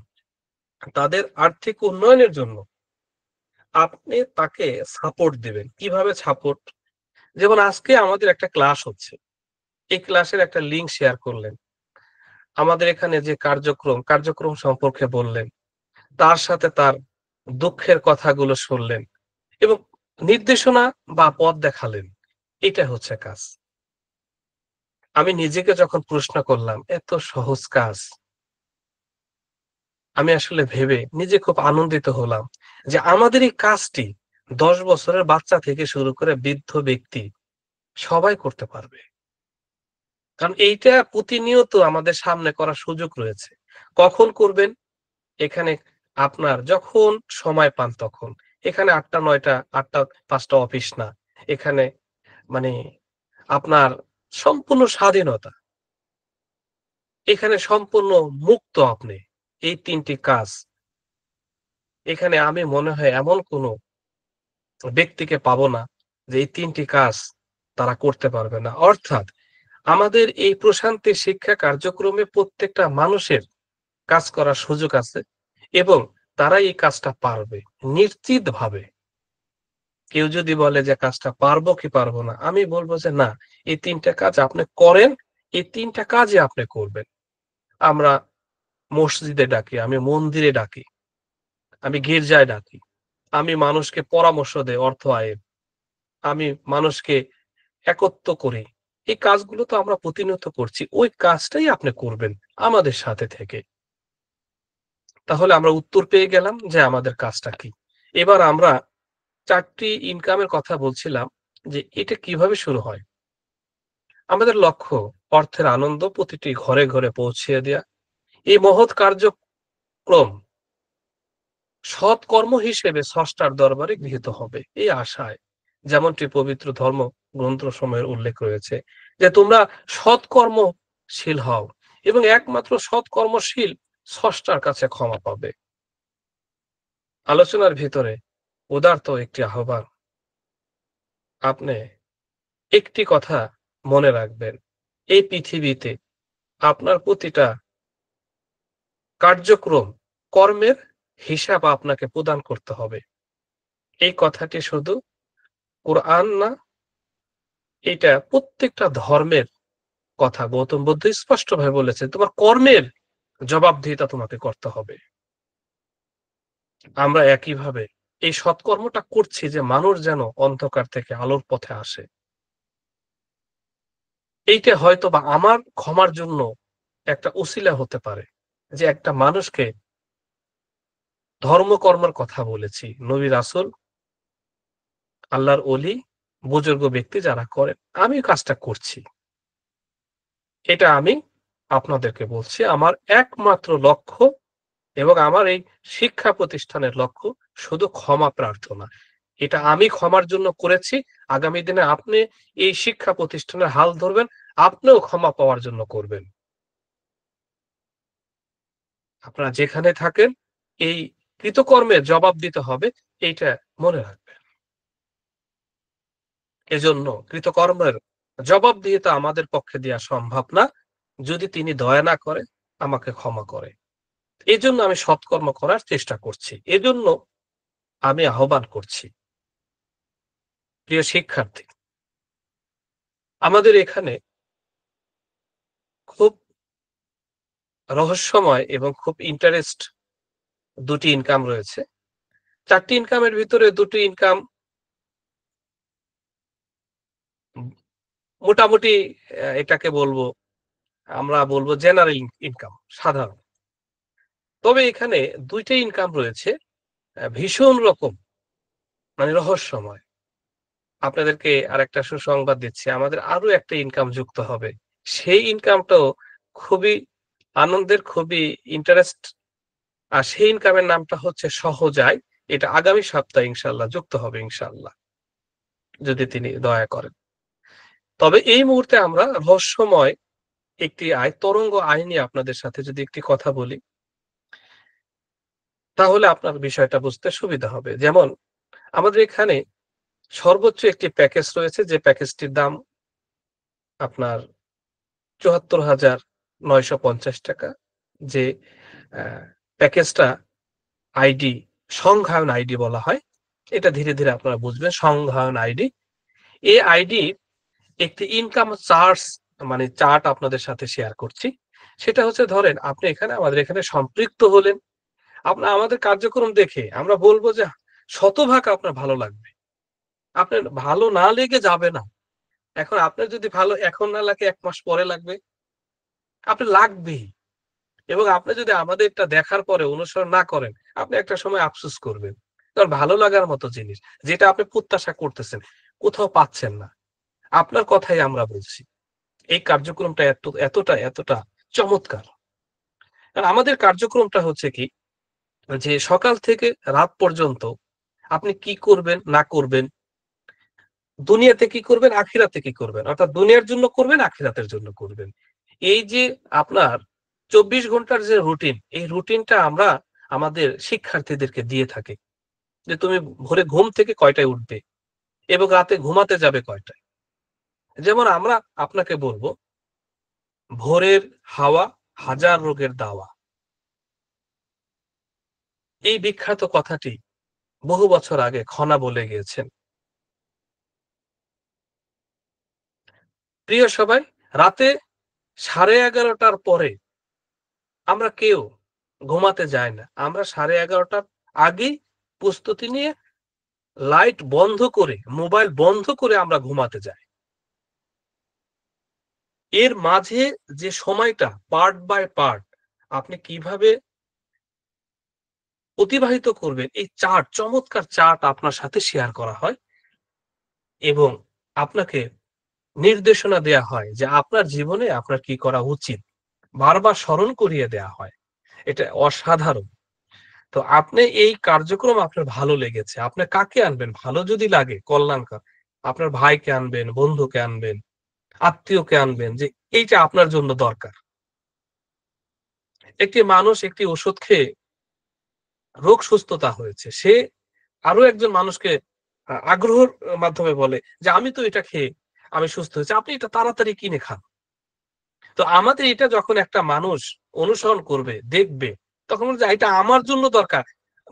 তাদের আর্থিক উন্নয়নের জন্য আপনি তাকে সাপোর্ট দিবেন। কিভাবে সাপোর্ট? যেমন আজকে আমাদের একটা ক্লাস হচ্ছে। এই ক্লাসের একটা লিংক শেয়ার করলেন। আমাদের এখানে যে কার্যক্রম সম্পর্কে বললেন। তার সাথে তার দুঃখের কথাগুলো শুনলেন এবং নির্দেশনা বা পথ দেখালেন। এটা হচ্ছে কাজ। আমি নিজেকে যখন প্রশ্ন করলাম, এত সহজ কাজ। আমি আসলে ভেবে নিজে খুব আনন্দিত হলাম যে আমাদের এই কাজটি ১০ বছরের বাচ্চা থেকে শুরু করে বৃদ্ধ ব্যক্তি সবাই করতে পারবে। কারণ এইটা প্রতিনিয়ত আমাদের সামনে করার সুযোগ রয়েছে। কখন করবেন? এখানে আপনার যখন সময় পান তখন। এখানে ৮টা ৯টা ৮টা ৫টা অফিস না। এখানে মানে আপনার সম্পূর্ণ স্বাধীনতা। এখানে সম্পূর্ণ মুক্ত আপনি। এই ৩ টি কাজ। এখানে আমি মনে হয় এমন কোন ব্যক্তিকে পাবো না যে এই ৩ টি কাজ তারা করতে পারবে না। অর্থাৎ আমাদের এই প্রশান্তি শিক্ষা কার্যক্রমে প্রত্যেকটা মানুষের কাজ করার সুযোগ আছে এবং তারা এই কাজটা পারবে নিশ্চিতভাবে। কেউ যদি বলে যে কাজটা পারবো কি পারবো না, আমি বলব যে না, এই ৩ টা কাজ আপনি করেন, এই ৩ টা কাজই আপনি করবেন। আমরা মসজিদে ডাকি, আমি মন্দিরে ডাকি, আমি গির্জায় ডাকি, আমি মানুষকে পরামর্শ দেই অর্থ আয়ের, আমি মানুষকে একত্ব করি। এই কাজগুলো তো আমরা প্রতিনিয়ত করছি। ওই কাজটাই আপনি করবেন আমাদের সাথে থেকে। তাহলে আমরা উত্তর পেয়ে গেলাম যে আমাদের কাজটা কি। এবার আমরা ৪ টি ইনকামের কথা বলছিলাম যে এটা কিভাবে শুরু হয়। আমাদের লক্ষ্য অর্থের আনন্দ প্রতিটি ঘরে ঘরে পৌঁছিয়ে দেয়া। এই মহৎ কার্যক্রম সৎকর্ম হিসেবে স্রষ্টার দরবারে গৃহীত হবে এই আশায়, যেমনটি পবিত্র ধর্ম গ্রন্থসমূহের উল্লেখ রয়েছে যে তোমরা সৎকর্মশীল হও এবং একমাত্র সৎকর্মশীল স্রষ্টার কাছে ক্ষমা পাবে। আলোচনার ভিতরে উদারত একটি আহ্বান, আপনি একটি কথা মনে রাখবেন, এই পৃথিবীতে আপনার প্রতিটা কার্যক্রম, কর্মের হিসাব আপনাকে প্রদান করতে হবে। এই কথাটি শুধু কোরআন না, এটা প্রত্যেকটা ধর্মের কথা। গৌতম বুদ্ধ স্পষ্টভাবে বলেছেন, তোমার কর্মের জবাবদিহিতা তোমাকে করতে হবে। আমরা একইভাবে এই সৎকর্মটা করছি যে মানুষ যেন অন্ধকার থেকে আলোর পথে আসে। এইটা হয়তোবা আমার ক্ষমার জন্য একটা উসিলা হতে পারে যে একটা মানুষকে ধর্মকর্মের কথা বলেছি। নবী রাসূল, আল্লাহর ওলি, বুজুর্গ ব্যক্তি যারা করেন, আমি কাজটা করছি। এটা আমি আপনাদেরকে বলছি। আমার একমাত্র লক্ষ্য এবং আমার এই শিক্ষা প্রতিষ্ঠানের লক্ষ্য শুধু ক্ষমা প্রার্থনা। এটা আমি ক্ষমার জন্য করেছি। আগামী দিনে আপনি এই শিক্ষা প্রতিষ্ঠানের হাল ধরবেন, আপনিও ক্ষমা পাওয়ার জন্য করবেন। আপনারা যেখানে থাকেন এই কৃতকর্মের জবাব দিতে হবে, এইটা মনে রাখবেন। এজন্য কৃতকর্মের জবাবদিহিতা আমাদের পক্ষে দেয়া সম্ভব না। যদি তিনি দয়া না করে, আমাকে ক্ষমা করে। এজন্য আমি সৎকর্ম করার চেষ্টা করছি। এজন্য আমি আহ্বান করছি। প্রিয় শিক্ষার্থী, আমাদের এখানে খুব রহস্যময় এবং খুব ইন্টারেস্ট ২ টি ইনকাম রয়েছে। ৪ টি ইনকামের ভিতরে ২ টি ইনকাম উম মোটামুটি এটাকে আমরা বলবো জেনারেল ইনকাম, সাধারণ। তবে এখানে ২ টা ইনকাম রয়েছে ভীষণ রকম মানে রহস্যময়। আপনাদেরকে আরেকটা সুসংবাদ দিচ্ছি। আমাদের আরো একটা ইনকাম যুক্ত হবে। সেই ইনকামটাও খুবই আনন্দের, খুবই ইন্টারেস্ট। আর সেই ইনকামের নামটা হচ্ছে সহজ-আয়। এটা আগামী সপ্তাহে ইনশাআল্লাহ যুক্ত হবে ইনশাআল্লাহ। যদি তিনি দয়া করেন। তবে এই মুহূর্তে আমরা রহস্যময় একটি তরঙ্গ আয় নিয়ে আপনাদের সাথে যদি একটি কথা বলি, তাহলে আপনার বিষয়টা বুঝতে সুবিধা হবে। যেমন আমাদের এখানে সর্বোচ্চ একটি প্যাকেজ রয়েছে যে প্যাকেজটির দাম আপনার ৳৭৪,৯৫০। যে অ্যা প্যাকেজটা আইডি, সংঘায়ন আইডি বলা হয়। এটা ধীরে, ধীরে আপনারা বুঝবেন সংঘায়ন আইডি। এই আইডির একটি ইনকাম মানে চার্ট আপনাদের সাথে শেয়ার করছি। সেটা হচ্ছে ধরেন আপনি আমাদের এখানে সম্পৃক্ত হলেন। আপনার আমাদের কার্যক্রম দেখে আমরা বলব যে শতভাগ আপনার ভালো লাগবে। আপনার ভালো না লেগে যাবে না। এখন আপনার যদি ভালো এখন না লাগে ১ মাস পরে লাগবে, আপনার লাগবেই। এবং আপনি যদি আমাদেরটা দেখার পরে অনুসরণ না করেন, আপনি একটা সময় আফসোস করবেন। কারণ ভালো লাগার মতো জিনিস, যেটা আপনি প্রত্যাশা করতেছেন, কোথাও পাচ্ছেন না। আপনার কথাই আমরা বলছি। এই কার্যক্রমটা এতটা চমৎকার। আর আমাদের কার্যক্রমটা হচ্ছে কি, যে সকাল থেকে রাত পর্যন্ত আপনি কি করবেন না করবেন, দুনিয়াতে কি করবেন, আখিরাতে কি করবেন। অর্থাৎ দুনিয়ার জন্য করবেন, আখিরাতের জন্য করবেন। এই যে আপনার ২৪ ঘন্টার যে রুটিন, এই রুটিনটা আমরা আমাদের শিক্ষার্থীদেরকে দিয়ে থাকি। যে তুমি ভোরে ঘুম থেকে কয়টায় উঠবে এবং রাতে ঘুমাতে যাবে কয়টায়। যেমন আমরা আপনাকে বলব, ভোরের হাওয়া হাজার রোগের দাওয়া। এই বিখ্যাত কথাটি বহু বছর আগে খনা বলে গিয়েছেন। প্রিয় সবাই, রাতে 11:30টার পরে আমরা কেউ ঘুমাতে যাই না। আমরা 11:30টার আগেই প্রস্তুতি নিয়ে লাইট বন্ধ করে, মোবাইল বন্ধ করে আমরা ঘুমাতে যাই। এর মাঝে যে সময়টা পার্ট বাই পার্ট আপনি কিভাবে অতিবাহিত করবেন, এই চার্ট, চমৎকার চার্ট আপনার সাথে শেয়ার করা হয় এবং আপনাকে নির্দেশনা দেয়া হয় যে আপনার জীবনে আপনার কি করা উচিত। বারবার স্মরণ করিয়ে দেয়া হয়। এটা অসাধারণ। তো আপনি এই কার্যক্রম আপনার ভালো লেগেছে। আপনি কাকে আনবেন? ভালো যদি লাগে কল্যাণকর, আপনার ভাইকে আনবেন, বন্ধুকে আনবেন, আত্মীয়কে আনবেন যে এইটা আপনার জন্য দরকার। একটি মানুষ একটি ওষুধ খেয়ে রোগ সুস্থতা হয়েছে। সে আরো একজন মানুষকে আগ্রহর মাধ্যমে বলে যে, "আমি তো এটা খেয়ে আমি সুস্থ হয়েছি। আপনি এটা তাড়াতাড়ি কিনে খান।" তো আমাদের এটা যখন একটা মানুষ অনুসরণ করবে, দেখবে, তখন বলবে যে, "এটা আমার জন্য দরকার।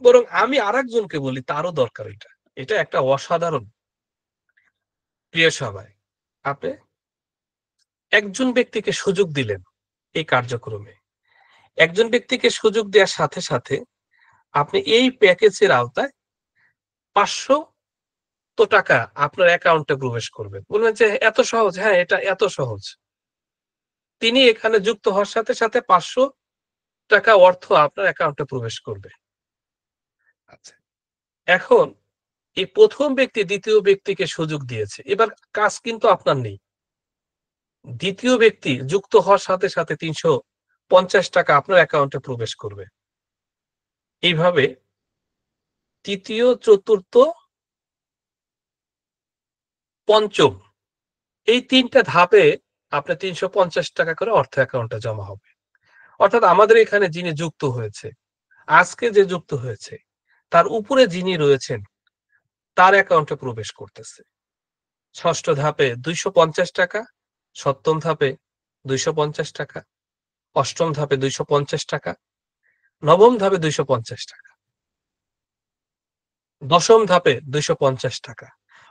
বরং আমি আরেকজনকে বলি তারও দরকার এটা।" এটা একটা অসাধারণ প্রিয় সবাই। আপনি একজন ব্যক্তিকে সুযোগ দিলেন এই কার্যক্রমে। একজন ব্যক্তিকে সুযোগ দেওয়ার সাথে, সাথে আপনি এই প্যাকেজের আওতায় ৳৫০০ আপনার অ্যাকাউন্টে প্রবেশ করবে। বলবেন যে এত সহজ? হ্যাঁ, এটা এত সহজ। তিনি এখানে যুক্ত হওয়ার সাথে, সাথে ৳৫০০ অর্থ আপনার অ্যাকাউন্টে প্রবেশ করবে। আচ্ছা। এখন এই ১ম ব্যক্তি ২য় ব্যক্তিকে সুযোগ দিয়েছে। এবার কাজ কিন্তু আপনার নেই। ২য় ব্যক্তি যুক্ত হওয়ার সাথে, সাথে ৳৩৫০ আপনার অ্যাকাউন্টে প্রবেশ করবে। এইভাবে ৩য়, ৪র্থ, ৫ম এই ৩ টা ধাপে আপনার ৳৩৫০ করে অর্থ অ্যাকাউন্টে জমা হবে। অর্থাৎ আমাদের এখানে যিনি যুক্ত হয়েছে, আজকে যে যুক্ত হয়েছে, তার উপরে যিনি রয়েছেন তার অ্যাকাউন্টে প্রবেশ করতেছে। ৬ষ্ঠ ধাপে ৳২৫০, ৭ম ধাপে ৳২৫০, ৮ম ধাপে ৳২৫০, ৯ম ধাপে ৳২৫০, ১০ম ধাপে ৳২৫০।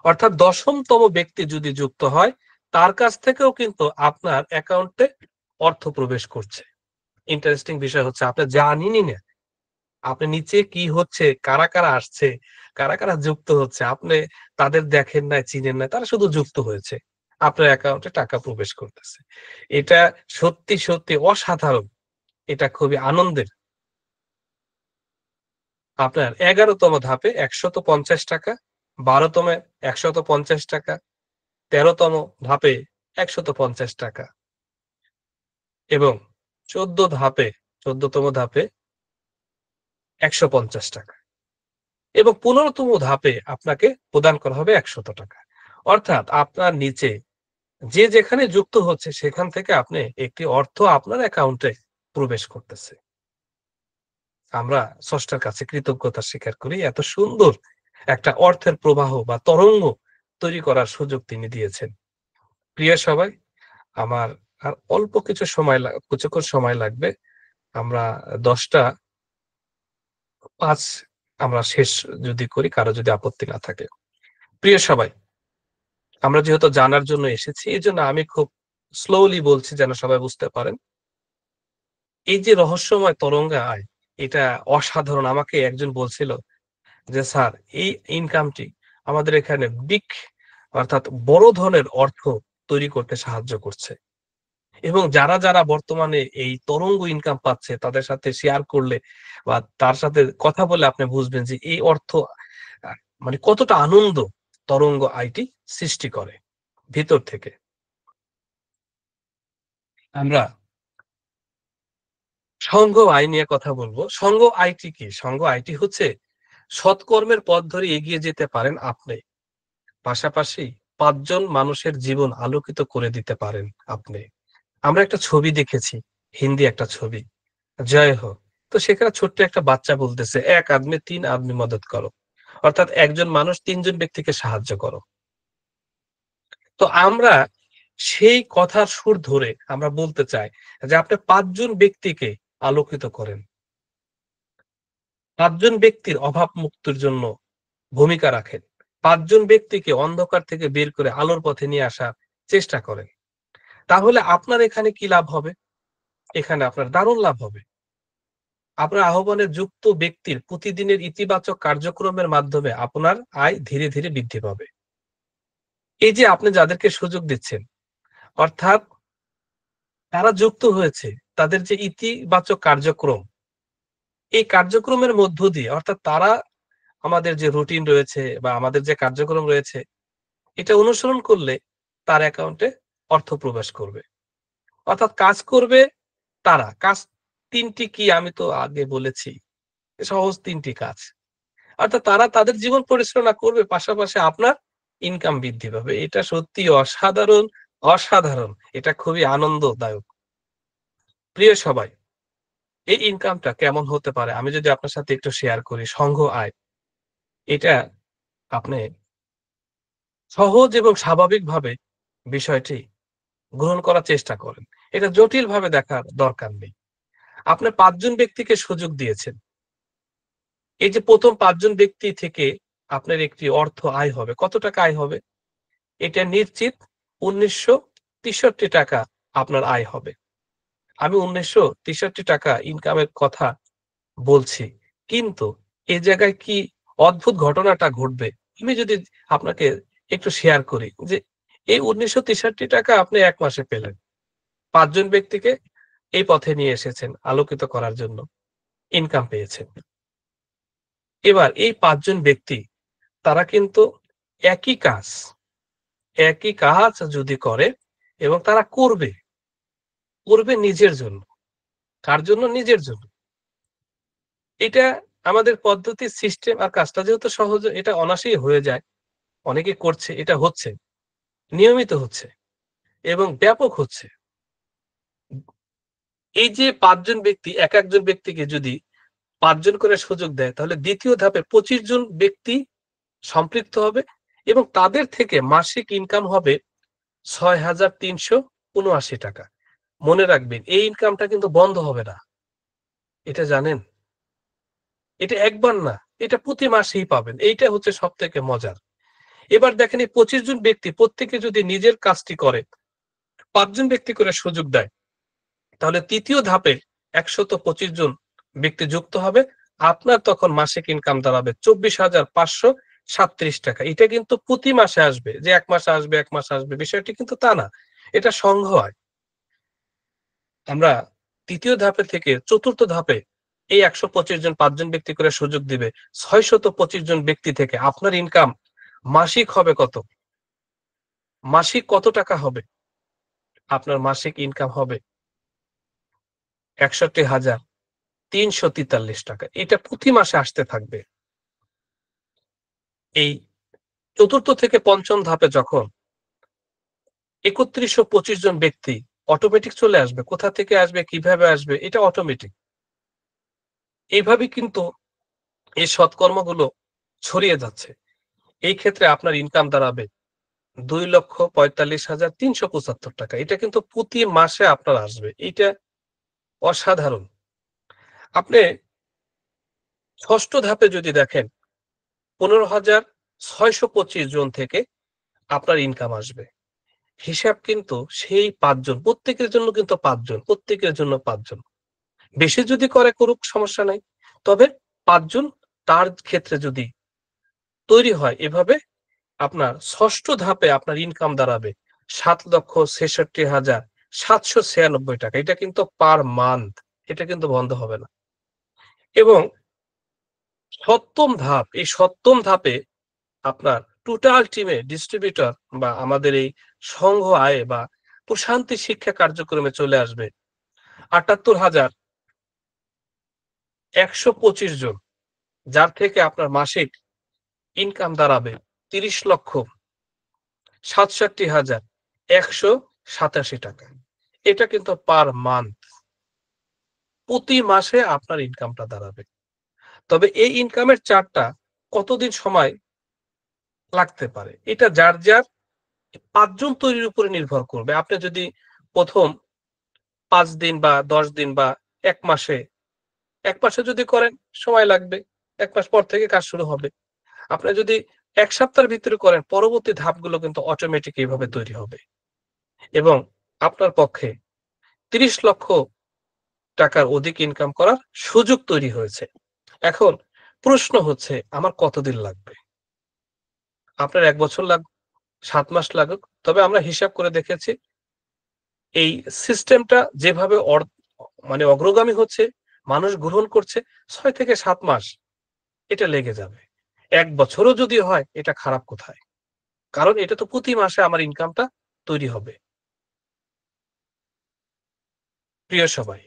অর্থাৎ ১০ম তম ব্যক্তি যদি যুক্ত হয়, তার কাছ থেকেও কিন্তু আপনার অ্যাকাউন্টে অর্থ প্রবেশ করছে। ইন্টারেস্টিং বিষয় হচ্ছে আপনি জানেনই না আপনি নিচে কি হচ্ছে, কারা আসছে, কারা যুক্ত হচ্ছে, আপনি তাদের দেখেন নাই, চিনেন নাই, তারা শুধু যুক্ত হয়েছে। আপনার অ্যাকাউন্টে টাকা প্রবেশ করতেছে। এটা সত্যি, সত্যি অসাধারণ। এটা খুবই আনন্দের। আপনার ১১ তম ধাপে ৳১৫০, ১২ তমে ৳১৫০, ১৩ তম ধাপে ৳১৫০ এবং ১৪ ধাপে ১৪ তম ধাপে ৳১৫০ এবং ১৫ তম ধাপে আপনাকে প্রদান করা হবে ৳১০০। অর্থাৎ আপনার নিচে যে যেখানে যুক্ত হচ্ছে সেখান থেকে আপনি একটি অর্থ আপনার অ্যাকাউন্টে প্রবেশ করতেছে। আমরা স্রষ্টার কাছে কৃতজ্ঞতা স্বীকার করি। এত সুন্দর একটা অর্থের প্রবাহ বা তরঙ্গ তৈরি করার সুযোগ তিনি দিয়েছেন। প্রিয় সবাই, আমার আর অল্প কিছু সময় কিছুক্ষণ সময় লাগবে। আমরা ১০টা ৫ আমরা শেষ যদি করি, কারো যদি আপত্তি না থাকে। প্রিয় সবাই, আমরা যেহেতু জানার জন্য এসেছি, এজন্য আমি খুব স্লোলি বলছি যেন সবাই বুঝতে পারেন। এই যে রহস্যময় তরঙ্গায় এটা অসাধারণ। আমাকে একজন বলছিল যে, "স্যার এই ইনকামটি আমাদের এখানে অর্থাৎ বড় ধরনের অর্থ তৈরি করতে সাহায্য করছে।" এবং যারা বর্তমানে এই তরঙ্গ ইনকাম পাচ্ছে তাদের সাথে শেয়ার করলে বা তার সাথে কথা বলে আপনি বুঝবেন যে এই অর্থ আ মানে কতটা আনন্দ তরঙ্গ আইটি সৃষ্টি করে ভিতর থেকে। আমরা সংঘ আয় নিয়ে কথা বলব। সংঘ আইটি কি? সংঘ আইটি হচ্ছে সৎকর্মের পথ ধরে এগিয়ে যেতে পারেন আপনি। পাশাপাশি ৫ জন মানুষের জীবন আলোকিত করে দিতে পারেন আপনি। আমরা একটা ছবি দেখেছি, হিন্দি একটা ছবি, 'জয় হো।' তো সেখানে ছোট্ট একটা বাচ্চা বলতেছে, "এক আদমি ৩ আদমি মদদ করো।" অর্থাৎ একজন মানুষ ৩ জন ব্যক্তিকে সাহায্য করো। তো আমরা সেই কথার সুর ধরে আমরা বলতে চাই যে আপনি ৫ জন ব্যক্তিকে আলোকিত করেন। ৫ জন ব্যক্তির অভাব মুক্তির জন্য ভূমিকা রাখেন। ৫ জন ব্যক্তিকে অন্ধকার থেকে বের করে আলোর পথে নিয়ে আসার চেষ্টা করেন। তাহলে আপনার এখানে কি লাভ হবে? এখানে আপনার দারুণ লাভ হবে। আপনার আহ্বানে যুক্ত ব্যক্তির প্রতিদিনের ইতিবাচক কার্যক্রমের মাধ্যমে আপনার আয় ধীরে, ধীরে বৃদ্ধি পাবে। এই যে আপনি যাদেরকে সুযোগ দিচ্ছেন, অর্থাৎ তারা যুক্ত হয়েছে, তাদের যে ইতিবাচক কার্যক্রম, এই কার্যক্রমের মধ্য দিয়ে অর্থাৎ তারা আমাদের যে রুটিন রয়েছে বা আমাদের যে কার্যক্রম রয়েছে, এটা অনুসরণ করলে তার অ্যাকাউন্টে অর্থ প্রবেশ করবে। অর্থাৎ কাজ করবে তারা। কাজ ৩ টি কি আমি তো আগে বলেছি। সহজ ৩ টি কাজ। অর্থাৎ তারা তাদের জীবন পরিচালনা করবে, পাশাপাশি আপনার ইনকাম বৃদ্ধি পাবে। এটা সত্যিই অসাধারণ, অসাধারণ। এটা খুবই আনন্দদায়ক। প্রিয় সবাই, এই ইনকামটা কেমন হতে পারে আমি যদি আপনার সাথে একটু শেয়ার করি। সংঘ আয়। এটা আপনি সহজ এবং স্বাভাবিকভাবে বিষয়টি গ্রহণ করার চেষ্টা করেন। এটা জটিলভাবে দেখার দরকার নেই। আপনি ৫ জন ব্যক্তিকে সুযোগ দিয়েছেন। এই যে ১ম ৫ জন ব্যক্তি থেকে আপনার একটি অর্থ আয় হবে। কত টাকা আয় হবে? এটা নিশ্চিত ৳১৯৬৩ আপনার আয় হবে। আমি ৳১৯৬৩ ইনকামের কথা বলছি। কিন্তু এ জায়গায় কি অদ্ভুত ঘটনাটা ঘটবে? আমি যদি আপনাকে একটু শেয়ার করি যে এই ৳১৯৬৩ আপনি ১ মাসে পেলেন। ৫ জন ব্যক্তিকে এই পথে নিয়ে এসেছেন আলোকিত করার জন্য। ইনকাম পেয়েছেন। এবার এই ৫ জন ব্যক্তি তারা কিন্তু একই কাজ, একই কাজ যদি করে এবং তারা করবে, করবে নিজের জন্য। কার জন্য? নিজের জন্য। এটা আমাদের পদ্ধতির সিস্টেম আর কাজটা যেহেতু সহজ এটা অনায়াসেই হয়ে যায়। অনেকে করছে, এটা হচ্ছে। নিয়মিত হচ্ছে এবং ব্যাপক হচ্ছে। এই যে ৫ জন ব্যক্তি একেকজন ব্যক্তিকে যদি ৫ জন করে সুযোগ দেয় তাহলে ২য় ধাপে ২৫ জন ব্যক্তি সম্পৃক্ত হবে এবং তাদের থেকে মাসিক ইনকাম হবে ৳৬,৩৭৯। মনে রাখবেন এই ইনকামটা কিন্তু বন্ধ হবে না। এটা জানেন? এটা একবার না, এটা প্রতি মাসেই পাবেন। এইটা হচ্ছে সবথেকে মজার। এবার দেখেন এই ২৫ জন ব্যক্তি প্রত্যেকে যদি নিজের কাজটি করে, ৫ জন ব্যক্তি করে সুযোগ দেয়, তাহলে ৩য় ধাপে ১২৫ জন ব্যক্তি যুক্ত হবে। আপনার তখন মাসিক ইনকাম দাঁড়াবে ৳২৪,৫৩৭। এটা কিন্তু প্রতি মাসে আসবে যে ১ মাসে আসবে, ১ মাসে আসবে বিষয়টি কিন্তু তা না। এটা সংঘ আয়। আমরা ৩য় ধাপে থেকে ৪র্থ ধাপে এই ১২৫ জন ৫ জন ব্যক্তি করে সুযোগ দিবে। ৬২৫ জন ব্যক্তি থেকে আপনার ইনকাম মাসিক হবে কত? মাসিক কত টাকা হবে? আপনার মাসিক ইনকাম হবে ৳৬১,৩৪৩। এটা প্রতি মাসে আসতে থাকবে। এই ৪র্থ থেকে ৫ম ধাপে যখন ৩১২৫ জন ব্যক্তি অটোমেটিক চলে আসবে। কোথা থেকে আসবে, কিভাবে আসবে এটা অটোমেটিক। এইভাবে কিন্তু এই সৎকর্মগুলো ছড়িয়ে যাচ্ছে। এই ক্ষেত্রে আপনার ইনকাম দাঁড়াবে ৳২,৪৫,৩৭৫। এটা কিন্তু প্রতি মাসে আপনার আসবে। এইটা অসাধারণ। আপনি ৬ষ্ঠ ধাপে যদি দেখেন ১৫,৬২৫ জন থেকে আপনার ইনকাম আসবে। হিসাব কিন্তু সেই ৫ জন। প্রত্যেকের জন্য কিন্তু ৫ জন। প্রত্যেকের জন্য ৫ জন। বেশি যদি করে করুক সমস্যা নাই। তবে ৫ জন তার ক্ষেত্রে যদি তৈরি হয় এভাবে আপনার ৬ষ্ঠ ধাপে আপনার ইনকাম দাঁড়াবে ৳৭,৬৬,৭৯৬। এটা কিন্তু পার মান্থ। এটা কিন্তু বন্ধ হবে না। এবং ৭ম ধাপ, এই ৭ম ধাপে আপনার টোটাল টিমে ডিস্ট্রিবিউটর বা আমাদের এই সংঘ আয়ে বা প্রশান্তি শিক্ষা কার্যক্রমে চলে আসবে ৭৮,১২৫ জন। যার থেকে আপনার মাসিক ইনকাম দাঁড়াবে ৳৩০,৬৭,১৮৭। এটা কিন্তু পার মান্থ। প্রতি মাসে আপনার ইনকামটা দাঁড়াবে। তবে এই ইনকামের চার্টটা কতদিন সময় লাগতে পারে? এটা যার, যার ৫ জন তৈরির উপরে নির্ভর করবে। আপনি যদি ১ম ৫ দিন বা ১০ দিন বা ১ মাসে ১ মাসে যদি করেন সময় লাগবে। ১ মাস পর থেকে কাজ শুরু হবে। আপনি যদি ১ সপ্তাহের ভিতরে করেন পরবর্তী ধাপগুলো কিন্তু অটোমেটিক এভাবে তৈরি হবে। এবং আপনার পক্ষে ৳৩০,০০,০০০ টাকার অধিক ইনকাম করার সুযোগ তৈরি হয়েছে। এখন প্রশ্ন হচ্ছে আমার কতদিন লাগবে? আপনার ১ বছর ৭ মাস লাগুক। তবে আমরা হিসাব করে দেখেছি এই সিস্টেমটা যেভাবে মানে অগ্রগামী হচ্ছে, মানুষ গ্রহণ করছে ৬ থেকে ৭ মাস এটা লেগে যাবে। ১ বছরও যদি হয় এটা খারাপ কোথায়? কারণ এটা তো প্রতি মাসে আমার ইনকামটা তৈরি হবে। প্রিয় সবাই,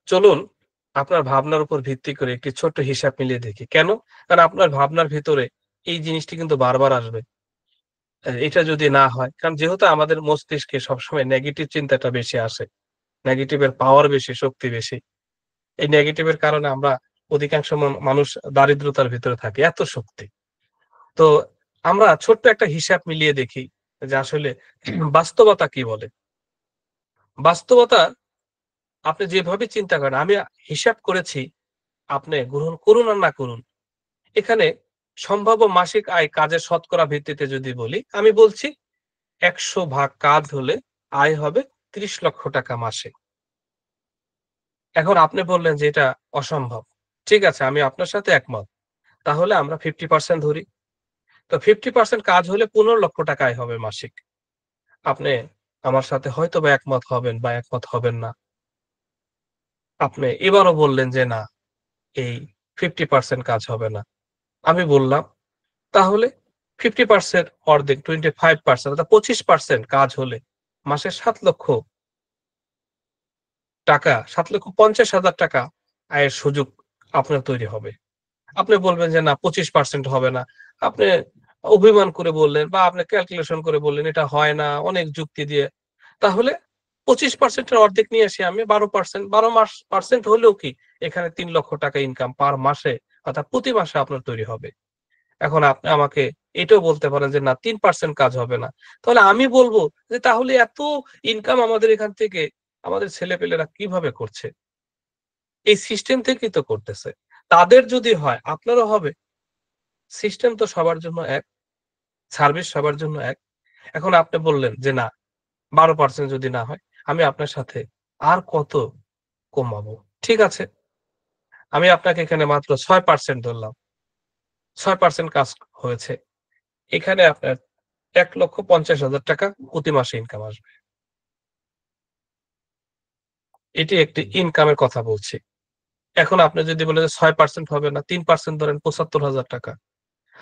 চলুন আপনার ভাবনার উপর ভিত্তি করে একটি ছোট্ট হিসাব মিলিয়ে দেখি। কেন? কারণ আপনার ভাবনার ভিতরে এই জিনিসটি কিন্তু বারবার আসবে। এটা যদি না হয়, কারণ যেহেতু আমাদের মস্তিষ্কে সবসময় নেগেটিভ চিন্তাটা বেশি আসে। নেগেটিভ এর পাওয়ার বেশি, শক্তি বেশি। এই নেগেটিভ এর কারণে আমরা অধিকাংশ মানুষ দারিদ্রতার ভিতরে থাকি। এত শক্তি। তো আমরা ছোট্ট একটা হিসাব মিলিয়ে দেখি যে আসলে বাস্তবতা কি বলে। বাস্তবতা আপনি যেভাবে চিন্তা করেন, আমি হিসাব করেছি, আপনি গ্রহণ করুন আর না করুন। এখানে সম্ভাব্য মাসিক আয় কাজের শতকরা ভিত্তিতে যদি বলি, আমি বলছি ১০০ ভাগ কাজ হলে আয় হবে ৩০ লক্ষ টাকা মাসে। এখন আপনি বললেন যে এটা অসম্ভব। ঠিক আছে, আমি আপনার সাথে একমত। তাহলে আমরা 50% ধরি। তো 50% কাজ হলে ১৫ লক্ষ টাকা আয় হবে মাসিক। আপনি আমার সাথে হয়তোবা একমত হবেন বা একমত হবেন না। আপনি এবারও বললেন যে না, এই 50% কাজ হবে না। আমি বললাম তাহলে 50% অর্ধেক 25% অর্থাৎ 25% কাজ হলে মাসে ৭,৫০,০০০ টাকা আয়ের সুযোগ আপনার তৈরি হবে। আপনি বলবেন যে না 25% হবে না। আপনি অভিমান করে বললেন বা আপনি ক্যালকুলেশন করে বললেন এটা হয় না অনেক যুক্তি দিয়ে। তাহলে 25% এর অর্ধেক নিয়ে আসি আমি 12%, 12% হলেও কি এখানে ৩,০০,০০০ টাকা ইনকাম পার মাসে অর্থাৎ প্রতি মাসে আপনার তৈরি হবে। এখন আপনি আমাকে এটাও বলতে পারেন যে না ৩% কাজ হবে না। তাহলে আমি বলব যে তাহলে এত ইনকাম আমাদের এখান থেকে আমাদের ছেলেপেলেরা কিভাবে করছে? এই সিস্টেম থেকেই তো করতেছে। তাদের যদি হয় আপনারও হবে। সিস্টেম তো সবার জন্য এক, সার্ভিস সবার জন্য এক। এখন আপনি বললেন যে না ১২% যদি না হয়, আমি আপনার সাথে আর কত কমাবো? ঠিক আছে। আমি আপনাকে এখানে মাত্র ৬% ধরলাম। ৬% কাজ হয়েছে। এখানে আপনার ৳১,৫০,০০০ প্রতি মাসে ইনকাম আসবে। এটি একটি ইনকামের কথা বলছি। এখন আপনি যদি বলেন যে ৬% হবে না, ৩% ধরেন ৳৭৫,০০০।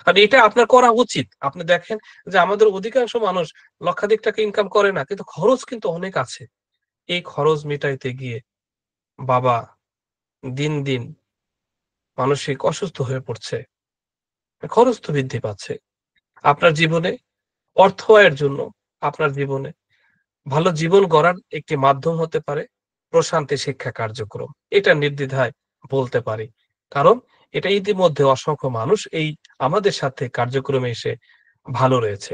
আর এটা আপনার করা উচিত। আপনি দেখেন যে আমাদের অধিকাংশ মানুষ লক্ষাধিক টাকা ইনকাম করে না। কিন্তু খরচ কিন্তু অনেক আছে। এই খরচ মিটাইতে গিয়ে বাবা দিন, দিন মানসিক অসুস্থ হয়ে পড়ছে। খরচ তো বৃদ্ধি পাচ্ছে। আপনার জীবনে অর্থ আয়ের জন্য আপনার জীবনে ভালো জীবন গড়ার একটি মাধ্যম হতে পারে প্রশান্তি শিক্ষা কার্যক্রম। এটা নির্দ্বিধায় বলতে পারি। কারণ এটা ইতিমধ্যে অসংখ্য মানুষ এই আমাদের সাথে কার্যক্রমে এসে ভালো রয়েছে।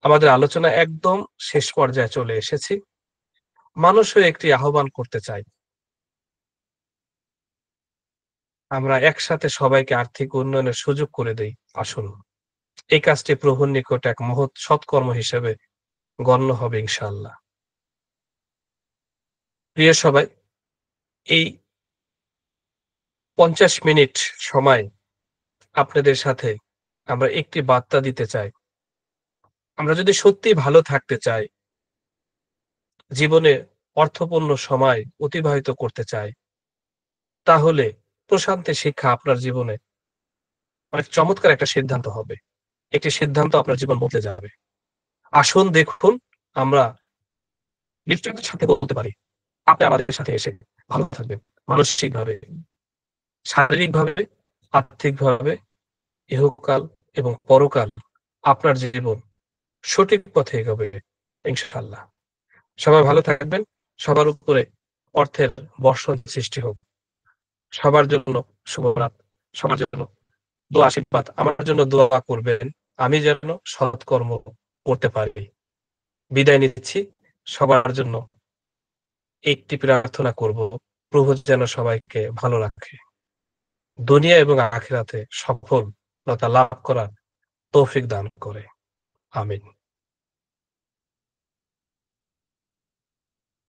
আমাদের আলোচনা একদম শেষ পর্যায়ে চলে এসেছি। মানুষও একটি আহ্বান করতে চাই। আমরা একসাথে সবাইকে আর্থিক উন্নয়নের সুযোগ করে দেই। আসুন। এই কাজটি প্রভুর নিকট এক মহৎ সৎকর্ম হিসেবে গণ্য হবে ইনশাআল্লাহ। প্রিয় সবাই, এই ৫০ মিনিট সময় আপনাদের সাথে আমরা একটি বার্তা দিতে চাই। আমরা যদি সত্যিই ভালো থাকতে চাই, জীবনে অর্থপূর্ণ সময় অতিবাহিত করতে চাই, তাহলে প্রশান্তি শিক্ষা আপনার জীবনে অনেক চমৎকার একটা সিদ্ধান্ত হবে। একটি সিদ্ধান্ত আপনার জীবন বদলে যাবে। আসুন দেখুন আমরা নিশ্চয়তার সাথে বলতে পারি, আপনি আমাদের সাথে এসে ভালো থাকবেন। মানসিকভাবে, শারীরিকভাবে, আর্থিকভাবে, ইহকাল এবং পরকাল আপনার জীবন সঠিক পথে এগোবে ইনশাআল্লাহ। সবাই ভালো থাকবেন। সবার উপরে অর্থের বর্ষণ সৃষ্টি হোক। সবার জন্য শুভরাত। সবার জন্য দোয়া আশীর্বাদ। আমার জন্য দোয়া করবেন। আমি যেন সৎকর্ম করতে পারি। বিদায় নিচ্ছি। সবার জন্য একটি প্রার্থনা করব। প্রভু যেন সবাইকে ভালো রাখে। দুনিয়া এবং আখিরাতে সফলতা লাভ করার তৌফিক দান করে। আমিন।